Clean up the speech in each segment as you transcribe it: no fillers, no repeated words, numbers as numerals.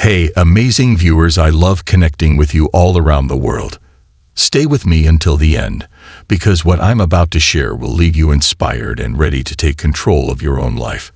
Hey, amazing viewers, I love connecting with you all around the world. Stay with me until the end, because what I'm about to share will leave you inspired and ready to take control of your own life.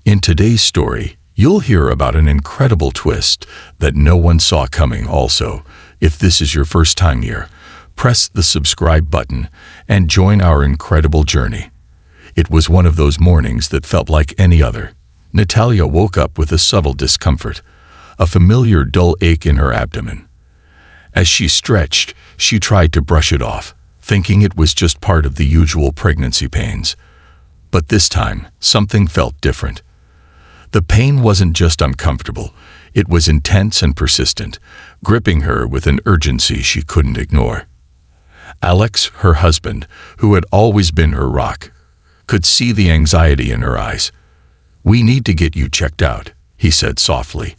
In today's story, you'll hear about an incredible twist that no one saw coming. Also, if this is your first time here, press the subscribe button and join our incredible journey. It was one of those mornings that felt like any other. Natalia woke up with a subtle discomfort, a familiar dull ache in her abdomen. As she stretched, she tried to brush it off, thinking it was just part of the usual pregnancy pains. But this time, something felt different. The pain wasn't just uncomfortable, it was intense and persistent, gripping her with an urgency she couldn't ignore. Alex, her husband, who had always been her rock, could see the anxiety in her eyes. "We need to get you checked out," he said softly,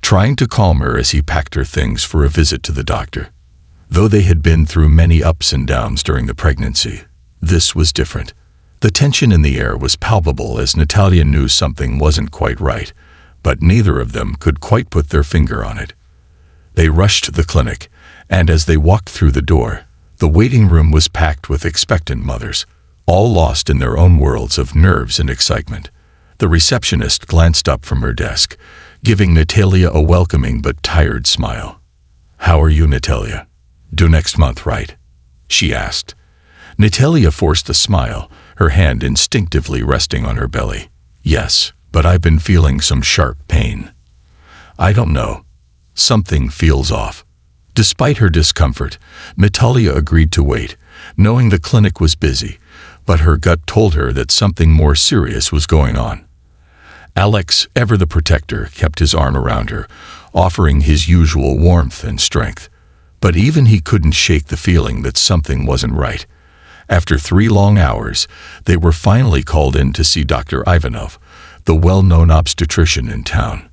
trying to calm her as he packed her things for a visit to the doctor. Though they had been through many ups and downs during the pregnancy, this was different. The tension in the air was palpable as Natalia knew something wasn't quite right, but neither of them could quite put their finger on it. They rushed to the clinic, and as they walked through the door, the waiting room was packed with expectant mothers, all lost in their own worlds of nerves and excitement. The receptionist glanced up from her desk, giving Natalia a welcoming but tired smile. "How are you, Natalia? Due next month, right?" she asked. Natalia forced a smile, her hand instinctively resting on her belly. "Yes, but I've been feeling some sharp pain. I don't know. Something feels off." Despite her discomfort, Natalia agreed to wait, knowing the clinic was busy, but her gut told her that something more serious was going on. Alex, ever the protector, kept his arm around her, offering his usual warmth and strength. But even he couldn't shake the feeling that something wasn't right. After 3 long hours, they were finally called in to see Dr. Ivanov, the well-known obstetrician in town.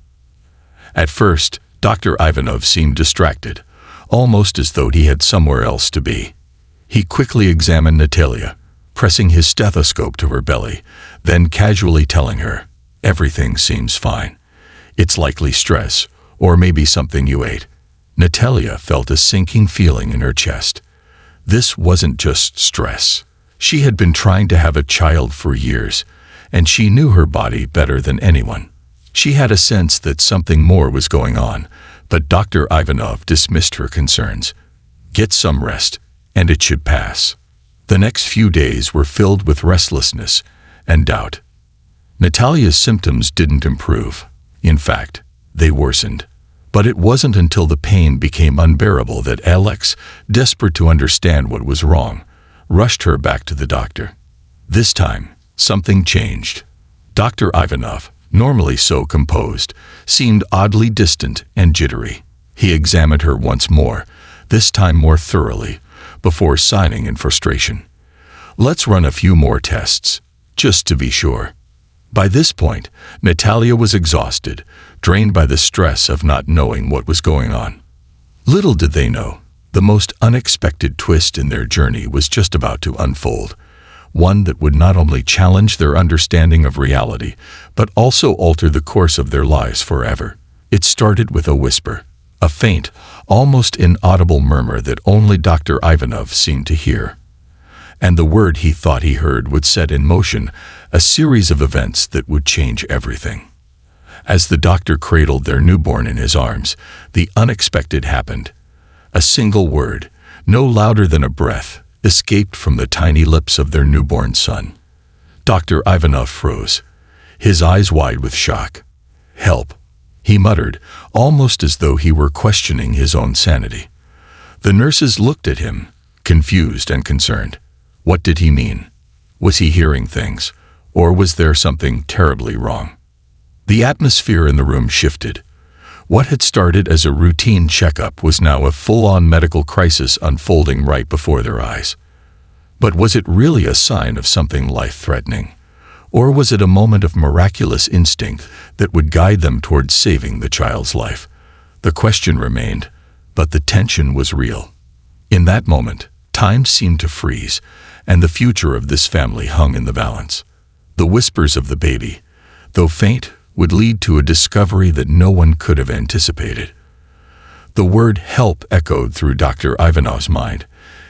At first, Dr. Ivanov seemed distracted, almost as though he had somewhere else to be. He quickly examined Natalia, pressing his stethoscope to her belly, then casually telling her, "Everything seems fine. It's likely stress, or maybe something you ate." Natalia felt a sinking feeling in her chest. This wasn't just stress. She had been trying to have a child for years, and she knew her body better than anyone. She had a sense that something more was going on, but Dr. Ivanov dismissed her concerns. "Get some rest, and it should pass." The next few days were filled with restlessness and doubt. Natalia's symptoms didn't improve. In fact, they worsened. But it wasn't until the pain became unbearable that Alex, desperate to understand what was wrong, rushed her back to the doctor. This time, something changed. Dr. Ivanov, normally so composed, seemed oddly distant and jittery. He examined her once more, this time more thoroughly, before signing in frustration. "Let's run a few more tests, just to be sure." By this point, Natalia was exhausted, drained by the stress of not knowing what was going on. Little did they know, the most unexpected twist in their journey was just about to unfold, one that would not only challenge their understanding of reality, but also alter the course of their lives forever. It started with a whisper, a faint, almost inaudible murmur that only Dr. Ivanov seemed to hear. And the word he thought he heard would set in motion a series of events that would change everything. As the doctor cradled their newborn in his arms, the unexpected happened. A single word, no louder than a breath, escaped from the tiny lips of their newborn son. Dr. Ivanov froze, his eyes wide with shock. "Help," he muttered, almost as though he were questioning his own sanity. The nurses looked at him, confused and concerned. What did he mean? Was he hearing things, or was there something terribly wrong? The atmosphere in the room shifted. What had started as a routine checkup was now a full-on medical crisis unfolding right before their eyes. But was it really a sign of something life-threatening? Or was it a moment of miraculous instinct that would guide them towards saving the child's life? The question remained, but the tension was real. In that moment, time seemed to freeze, and the future of this family hung in the balance. The whispers of the baby, though faint, would lead to a discovery that no one could have anticipated. The word help echoed through Dr. Ivanov's mind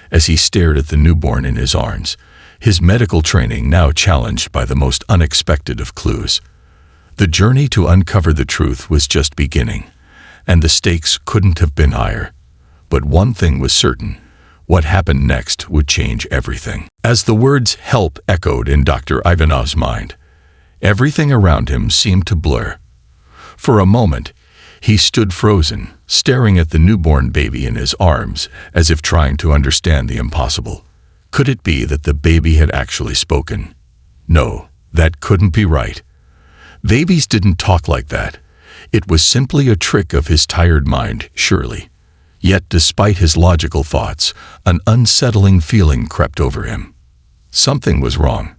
as he stared at the newborn in his arms, his medical training now challenged by the most unexpected of clues. The journey to uncover the truth was just beginning, and the stakes couldn't have been higher. But one thing was certain: what happened next would change everything. As the words help echoed in Dr. Ivanov's mind, everything around him seemed to blur. For a moment, he stood frozen, staring at the newborn baby in his arms, as if trying to understand the impossible. Could it be that the baby had actually spoken? No, that couldn't be right. Babies didn't talk like that. It was simply a trick of his tired mind, surely. Yet, despite his logical thoughts, an unsettling feeling crept over him. Something was wrong.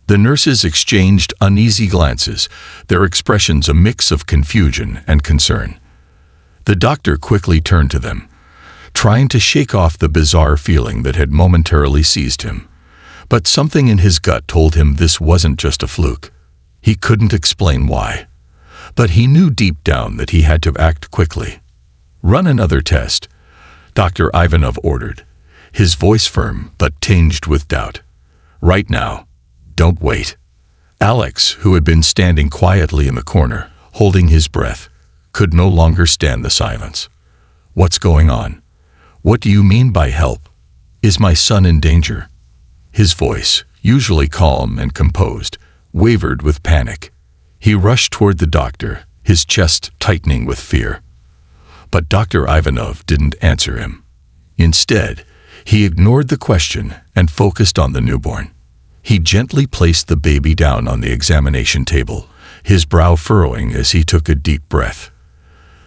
The nurses exchanged uneasy glances, their expressions a mix of confusion and concern. The doctor quickly turned to them, trying to shake off the bizarre feeling that had momentarily seized him. But something in his gut told him this wasn't just a fluke. He couldn't explain why. But he knew deep down that he had to act quickly. "Run another test," Dr. Ivanov ordered, his voice firm but tinged with doubt. "Right now. Don't wait." Alex, who had been standing quietly in the corner, holding his breath, could no longer stand the silence. "What's going on? What do you mean by help? Is my son in danger?" His voice, usually calm and composed, wavered with panic. He rushed toward the doctor, his chest tightening with fear. But Dr. Ivanov didn't answer him. Instead, he ignored the question and focused on the newborn. He gently placed the baby down on the examination table, his brow furrowing as he took a deep breath.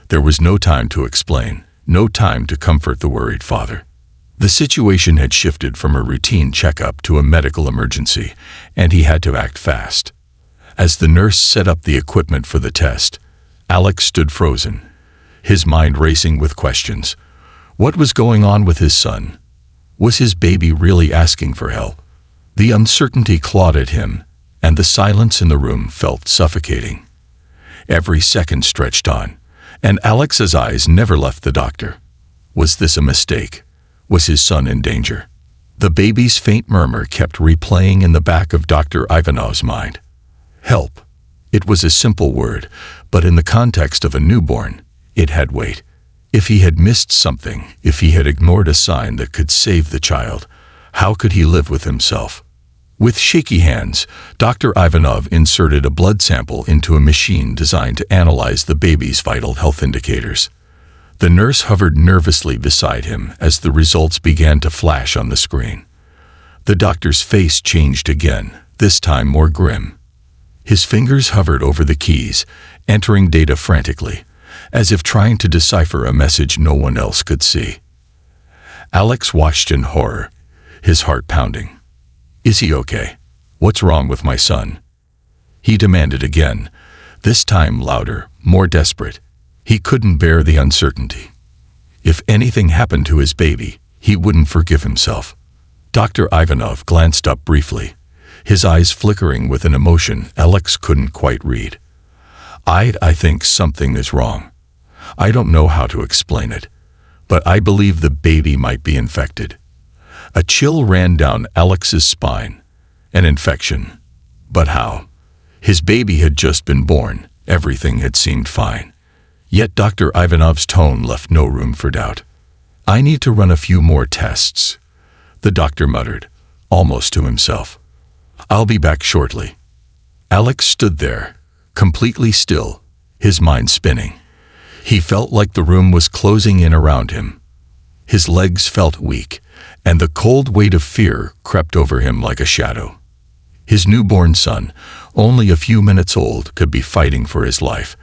There was no time to explain, no time to comfort the worried father. The situation had shifted from a routine checkup to a medical emergency, and he had to act fast. As the nurse set up the equipment for the test, Alex stood frozen, his mind racing with questions. What was going on with his son? Was his baby really asking for help? The uncertainty clawed at him, and the silence in the room felt suffocating. Every second stretched on, and Alex's eyes never left the doctor. Was this a mistake? Was his son in danger? The baby's faint murmur kept replaying in the back of Dr. Ivanov's mind. Help. It was a simple word, but in the context of a newborn, it had weight. If he had missed something, if he had ignored a sign that could save the child, how could he live with himself? With shaky hands, Dr. Ivanov inserted a blood sample into a machine designed to analyze the baby's vital health indicators. The nurse hovered nervously beside him as the results began to flash on the screen. The doctor's face changed again, this time more grim. His fingers hovered over the keys, entering data frantically, as if trying to decipher a message no one else could see. Alex watched in horror, his heart pounding. Is he okay? What's wrong with my son? He demanded again, this time louder, more desperate. He couldn't bear the uncertainty. If anything happened to his baby, he wouldn't forgive himself. Dr. Ivanov glanced up briefly, his eyes flickering with an emotion Alex couldn't quite read. I think something is wrong. I don't know how to explain it, but I believe the baby might be infected. A chill ran down Alex's spine. An infection. But how? His baby had just been born. Everything had seemed fine. Yet Dr. Ivanov's tone left no room for doubt. I need to run a few more tests, the doctor muttered, almost to himself. I'll be back shortly. Alex stood there, completely still, his mind spinning. He felt like the room was closing in around him. His legs felt weak, and the cold weight of fear crept over him like a shadow. His newborn son, only a few minutes old, could be fighting for his life,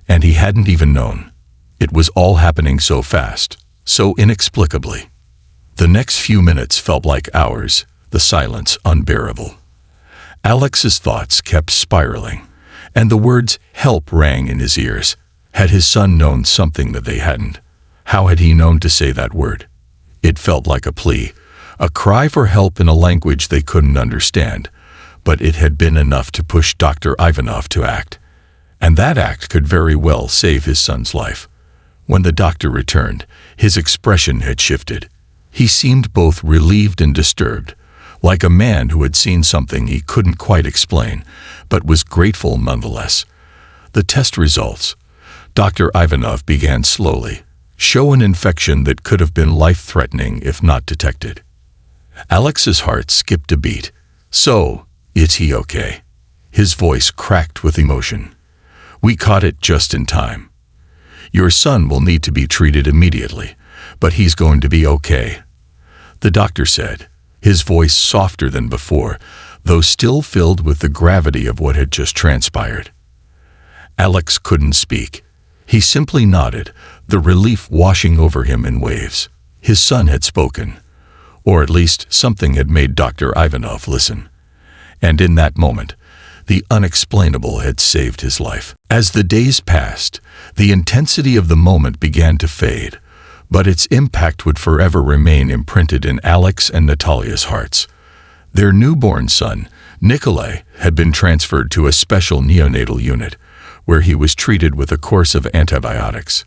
and he hadn't even known. It was all happening so fast, so inexplicably. The next few minutes felt like hours, the silence unbearable. Alex's thoughts kept spiraling, and the words help rang in his ears. Had his son known something that they hadn't? How had he known to say that word? It felt like a plea, a cry for help in a language they couldn't understand, but it had been enough to push Dr. Ivanov to act. and that act could very well save his son's life. When the doctor returned, his expression had shifted. He seemed both relieved and disturbed, like a man who had seen something he couldn't quite explain, but was grateful nonetheless. The test results, Dr. Ivanov began slowly, show an infection that could have been life-threatening if not detected. Alex's heart skipped a beat. "So, is he okay?" His voice cracked with emotion. "We caught it just in time. Your son will need to be treated immediately, but he's going to be okay," the doctor said, his voice softer than before, though still filled with the gravity of what had just transpired. Alex couldn't speak. He simply nodded, the relief washing over him in waves. His son had spoken, or at least something had made Dr. Ivanov listen. And in that moment, the unexplainable had saved his life. As the days passed, the intensity of the moment began to fade, but its impact would forever remain imprinted in Alex and Natalia's hearts. Their newborn son, Nikolai, had been transferred to a special neonatal unit, where he was treated with a course of antibiotics.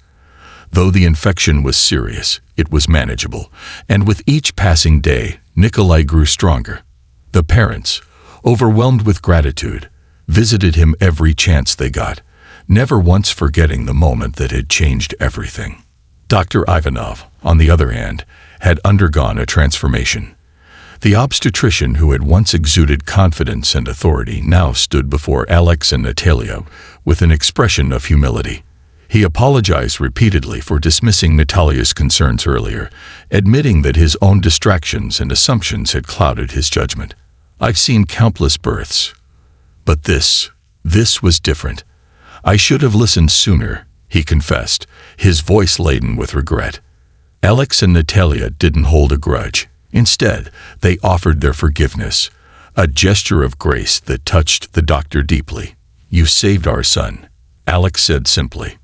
Though the infection was serious, it was manageable, and with each passing day, Nikolai grew stronger. The parents, overwhelmed with gratitude, visited him every chance they got, never once forgetting the moment that had changed everything. Dr. Ivanov, on the other hand, had undergone a transformation. The obstetrician who had once exuded confidence and authority now stood before Alex and Natalia with an expression of humility. He apologized repeatedly for dismissing Natalia's concerns earlier, admitting that his own distractions and assumptions had clouded his judgment. "I've seen countless births, but this was different. I should have listened sooner," he confessed, his voice laden with regret. Alex and Natalia didn't hold a grudge. Instead, they offered their forgiveness, a gesture of grace that touched the doctor deeply. "You saved our son," Alex said simply.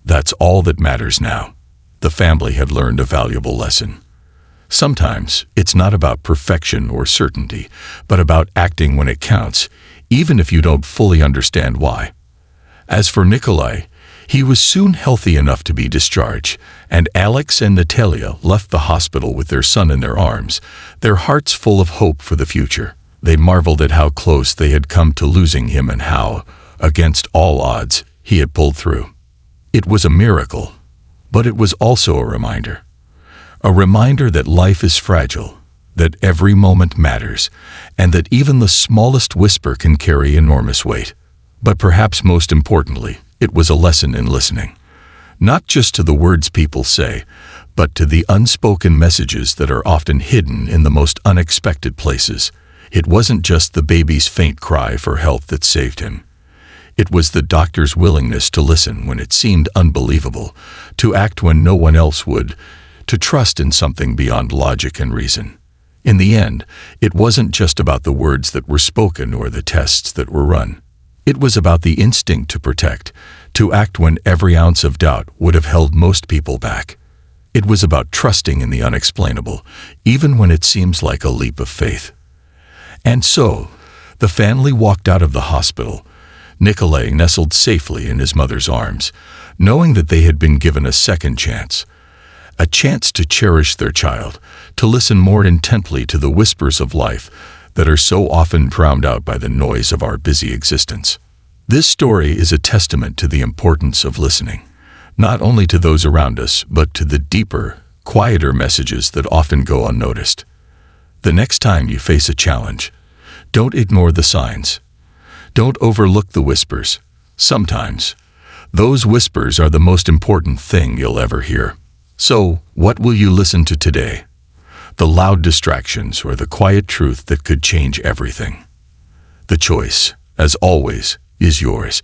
"That's all that matters now." The family had learned a valuable lesson. Sometimes it's not about perfection or certainty, but about acting when it counts, even if you don't fully understand why. As for Nikolai, he was soon healthy enough to be discharged, and Alex and Natalia left the hospital with their son in their arms, their hearts full of hope for the future. They marveled at how close they had come to losing him and how, against all odds, he had pulled through. It was a miracle, but it was also a reminder. A reminder that life is fragile, that every moment matters, and that even the smallest whisper can carry enormous weight. But perhaps most importantly, it was a lesson in listening. Not just to the words people say, but to the unspoken messages that are often hidden in the most unexpected places. It wasn't just the baby's faint cry for help that saved him. It was the doctor's willingness to listen when it seemed unbelievable, to act when no one else would, to trust in something beyond logic and reason. In the end, it wasn't just about the words that were spoken or the tests that were run. It was about the instinct to protect, to act when every ounce of doubt would have held most people back. It was about trusting in the unexplainable, even when it seems like a leap of faith. And so, the family walked out of the hospital, Nikolai nestled safely in his mother's arms, knowing that they had been given a second chance. A chance to cherish their child, to listen more intently to the whispers of life that are so often drowned out by the noise of our busy existence. This story is a testament to the importance of listening, not only to those around us, but to the deeper, quieter messages that often go unnoticed. The next time you face a challenge, don't ignore the signs. Don't overlook the whispers. Sometimes, those whispers are the most important thing you'll ever hear. So, what will you listen to today? The loud distractions or the quiet truth that could change everything? The choice, as always, is yours.